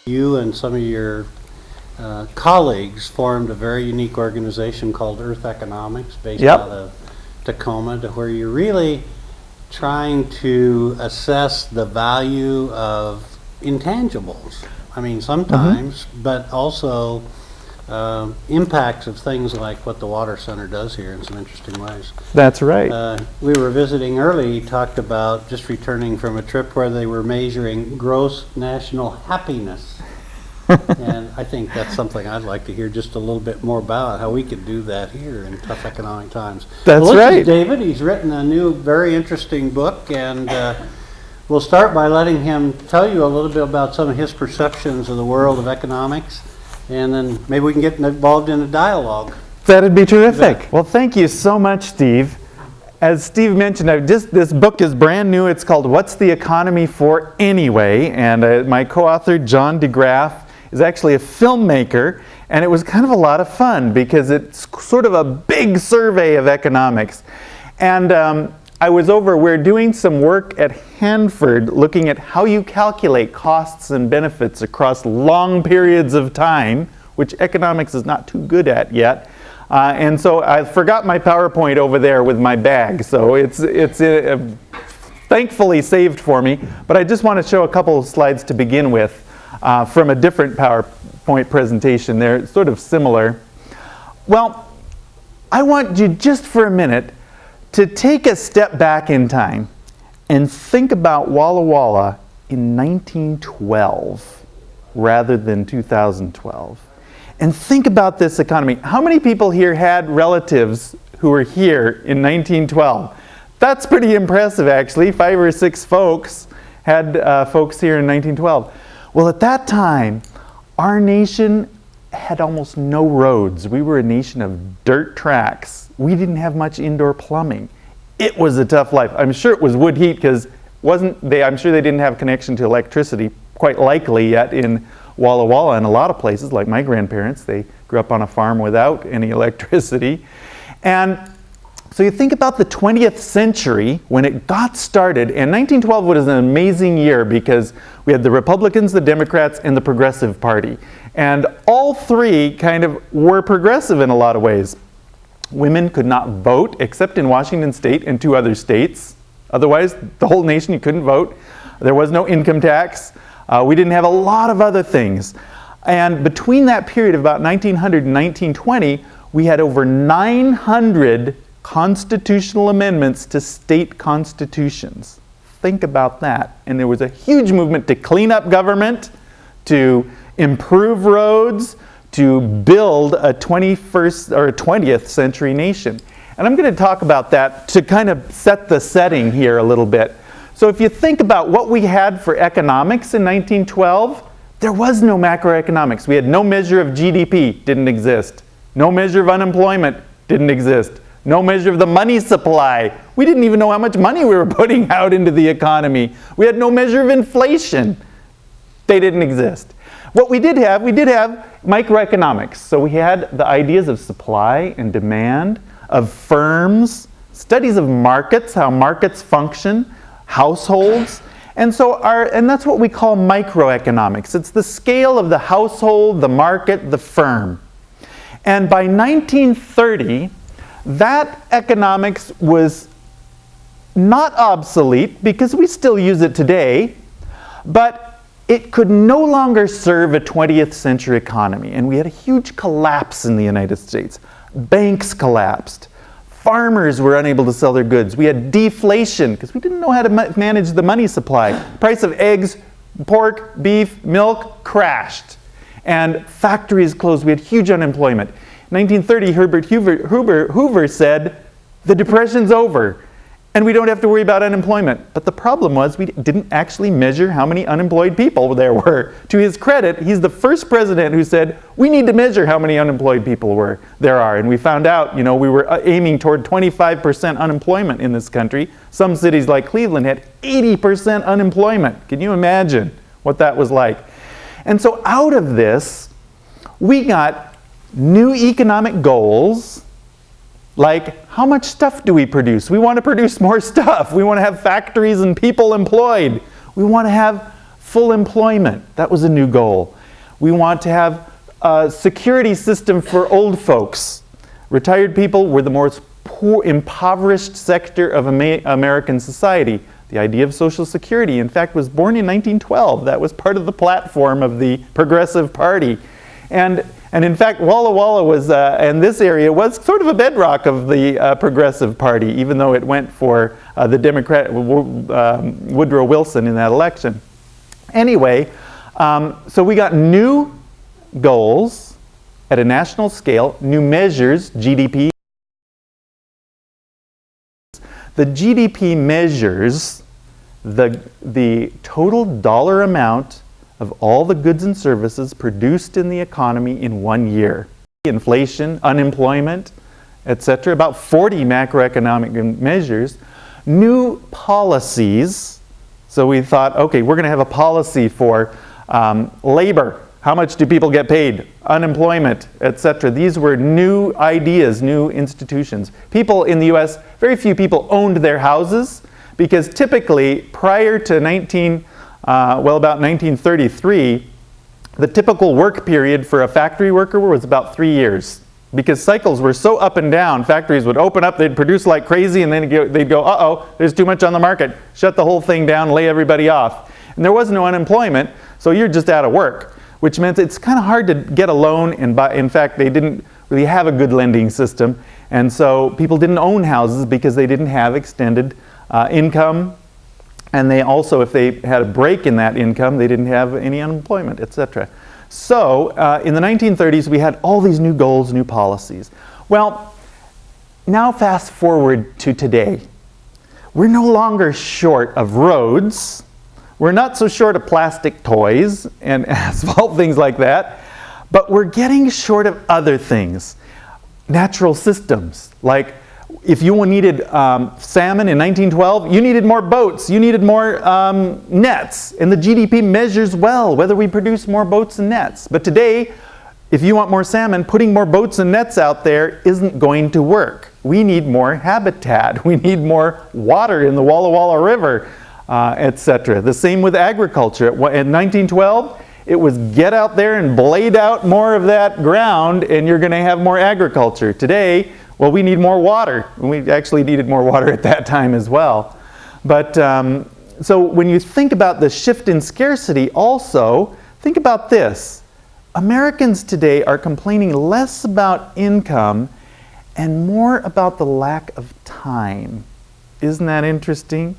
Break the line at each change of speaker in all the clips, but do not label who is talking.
You and some of your colleagues formed a very unique organization called Earth Economics based out of Tacoma, to where you're really trying to assess the value of intangibles. I mean, sometimes, but also impacts of things like what the Water Center does here in some interesting ways.
That's right.
We were visiting early, talked about just returning from a trip where they were measuring gross national happiness. And I think that's something I'd like to hear just a little bit more about, how we could do that here in tough economic times.
That's
well,
right.
This is David. He's written a new, very interesting book, and we'll start by letting him tell you a little bit about some of his perceptions of the world of economics, and then maybe we can get involved in a dialogue.
That'd be terrific. Well, thank you so much, Steve. As Steve mentioned, this book is brand new. It's called What's the Economy For Anyway? And my co-author, John DeGraff, is actually a filmmaker, and it was kind of a lot of fun because it's sort of a big survey of economics. And we're doing some work at Hanford looking at how you calculate costs and benefits across long periods of time, which economics is not too good at yet. And so I forgot my PowerPoint over there with my bag, so it's thankfully saved for me. But I just want to show a couple of slides to begin with from a different PowerPoint presentation. They're sort of similar. Well, I want you just for a minute to take a step back in time and think about Walla Walla in 1912 rather than 2012. And think about this economy. How many people here had relatives who were here in 1912? That's pretty impressive, actually. 5 or 6 folks had folks here in 1912. Well, at that time, our nation had almost no roads. We were a nation of dirt tracks. We didn't have much indoor plumbing. It was a tough life. I'm sure it was wood heat because I'm sure they didn't have connection to electricity, quite likely yet in Walla Walla and a lot of places, like my grandparents. They grew up on a farm without any electricity. And so you think about the 20th century when it got started, and 1912 was an amazing year because we had the Republicans, the Democrats, and the Progressive Party. And all three kind of were progressive in a lot of ways. Women could not vote except in Washington State and 2 other states. Otherwise, the whole nation, you couldn't vote. There was no income tax. We didn't have a lot of other things. And between that period of about 1900 and 1920, we had over 900 constitutional amendments to state constitutions. Think about that. And there was a huge movement to clean up government, to improve roads, to build a 21st or 20th century nation. And I'm going to talk about that to kind of set the setting here a little bit. So if you think about what we had for economics in 1912, there was no macroeconomics. We had no measure of GDP, didn't exist. No measure of unemployment, didn't exist. No measure of the money supply. We didn't even know how much money we were putting out into the economy. We had no measure of inflation. They didn't exist. What we did have microeconomics. So we had the ideas of supply and demand, of firms, studies of markets, how markets function, households. And that's what we call microeconomics. It's the scale of the household, the market, the firm. And by 1930, that economics was not obsolete because we still use it today, but it could no longer serve a 20th century economy. And we had a huge collapse in the United States. Banks collapsed. Farmers were unable to sell their goods. We had deflation because we didn't know how to manage the money supply. Price of eggs, pork, beef, milk crashed. And factories closed. We had huge unemployment. 1930, Herbert Hoover said, the Depression's over, and we don't have to worry about unemployment. But the problem was we didn't actually measure how many unemployed people there were. To his credit, he's the first president who said, we need to measure how many unemployed people there are. And we found out, we were aiming toward 25% unemployment in this country. Some cities like Cleveland had 80% unemployment. Can you imagine what that was like? And so out of this, we got new economic goals, like how much stuff do we produce? We want to produce more stuff. We want to have factories and people employed. We want to have full employment. That was a new goal. We want to have a security system for old folks. Retired people were the most poor, impoverished sector of American society. The idea of Social Security, in fact, was born in 1912. That was part of the platform of the Progressive Party. And in fact, Walla Walla was, and this area was sort of a bedrock of the Progressive Party, even though it went for the Democrat, Woodrow Wilson in that election. Anyway, so we got new goals at a national scale, new measures, GDP. The GDP measures the total dollar amount of all the goods and services produced in the economy in 1 year. Inflation, unemployment, etc. About 40 macroeconomic measures. New policies. So we thought, okay, we're going to have a policy for labor. How much do people get paid? Unemployment, etc. These were new ideas, new institutions. People in the US, very few people owned their houses because typically prior to about 1933, the typical work period for a factory worker was about 3 years. Because cycles were so up and down, factories would open up, they'd produce like crazy, and then they'd go, uh-oh, there's too much on the market. Shut the whole thing down, lay everybody off. And there was no unemployment, so you're just out of work. Which meant it's kind of hard to get a loan and buy. In fact, they didn't really have a good lending system. And so people didn't own houses because they didn't have extended income. And they also, if they had a break in that income, they didn't have any unemployment, etc. So in the 1930s, we had all these new goals, new policies. Well, now fast forward to today. We're no longer short of roads. We're not so short of plastic toys and asphalt, things like that, but we're getting short of other things. Natural systems, like if you needed salmon in 1912, you needed more boats, you needed more nets, and the GDP measures well whether we produce more boats and nets. But today, if you want more salmon, putting more boats and nets out there isn't going to work. We need more habitat, we need more water in the Walla Walla River. Etc. The same with agriculture. In 1912, it was get out there and blade out more of that ground and you're going to have more agriculture. Today, well, we need more water. We actually needed more water at that time as well. But so when you think about the shift in scarcity also, think about this. Americans today are complaining less about income and more about the lack of time. Isn't that interesting?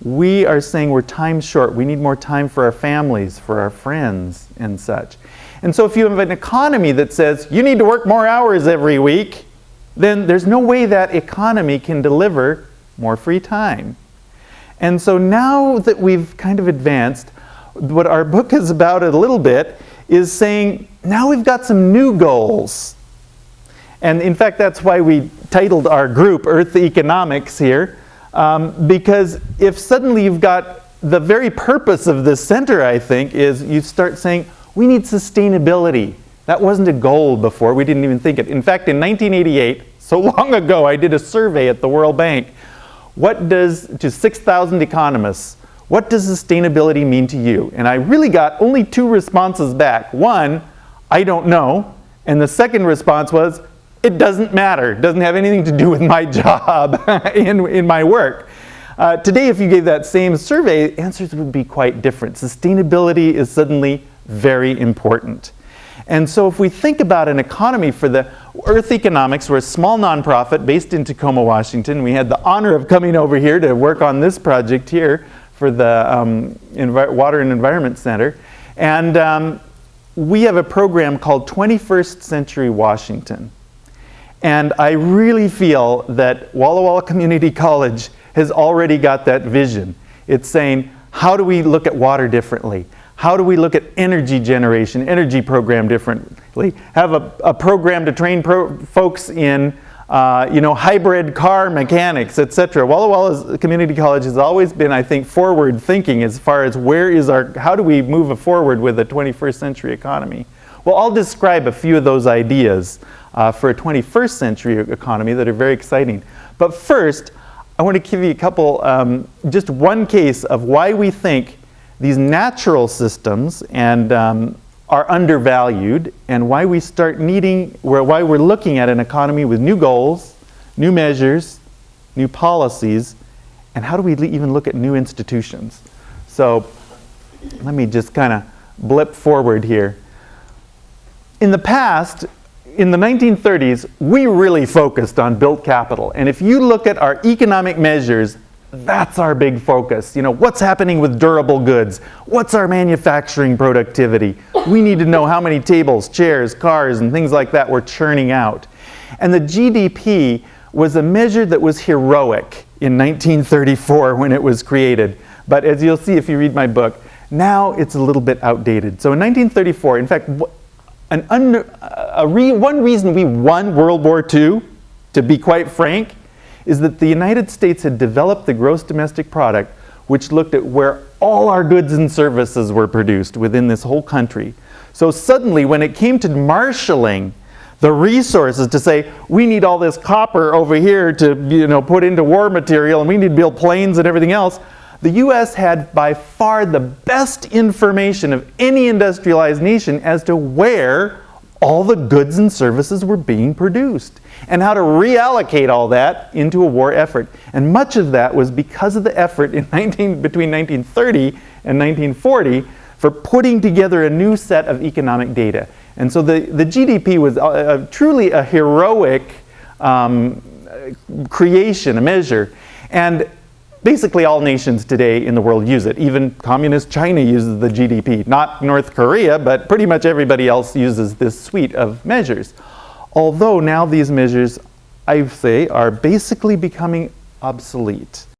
We are saying we're time short. We need more time for our families, for our friends, and such. And so if you have an economy that says you need to work more hours every week, then there's no way that economy can deliver more free time. And so now that we've kind of advanced, what our book is about a little bit is saying now we've got some new goals. And in fact, that's why we titled our group Earth Economics here. Because if suddenly you've got the very purpose of this center, I think, is you start saying, we need sustainability. That wasn't a goal before. We didn't even think it. In fact, in 1988, so long ago, I did a survey at the World Bank. To 6,000 economists, what does sustainability mean to you? And I really got only 2 responses back. One, I don't know. And the second response was, it doesn't matter. It doesn't have anything to do with my job in my work. Today, if you gave that same survey, answers would be quite different. Sustainability is suddenly very important. And so if we think about an economy for the Earth Economics, we're a small nonprofit based in Tacoma, Washington. We had the honor of coming over here to work on this project here for the Water and Environment Center. And we have a program called 21st Century Washington. And I really feel that Walla Walla Community College has already got that vision. It's saying, how do we look at water differently? How do we look at energy generation, energy program differently? Have a program to train folks in hybrid car mechanics, etc. Walla Walla Community College has always been, I think, forward thinking as far as how do we move forward with a 21st century economy? Well, I'll describe a few of those ideas for a 21st century economy that are very exciting. But first, I want to give you a couple, just one case of why we think these natural systems and are undervalued, and why we start needing, why we're looking at an economy with new goals, new measures, new policies, and how do we even look at new institutions. So let me just kind of blip forward here. In the past, in the 1930s, we really focused on built capital. And if you look at our economic measures, that's our big focus. You know, what's happening with durable goods? What's our manufacturing productivity? We need to know how many tables, chairs, cars, and things like that we're churning out. And the GDP was a measure that was heroic in 1934 when it was created. But as you'll see if you read my book, now it's a little bit outdated. So in 1934, in fact, one reason we won World War II, to be quite frank, is that the United States had developed the gross domestic product, which looked at where all our goods and services were produced within this whole country. So suddenly, when it came to marshaling the resources to say, we need all this copper over here to, you know, put into war material, and we need to build planes and everything else, the US had by far the best information of any industrialized nation as to where all the goods and services were being produced and how to reallocate all that into a war effort. And much of that was because of the effort between 1930 and 1940 for putting together a new set of economic data. And so the GDP was truly a heroic creation, a measure. And basically all nations today in the world use it. Even communist China uses the GDP. Not North Korea, but pretty much everybody else uses this suite of measures. Although now these measures, I say, are basically becoming obsolete.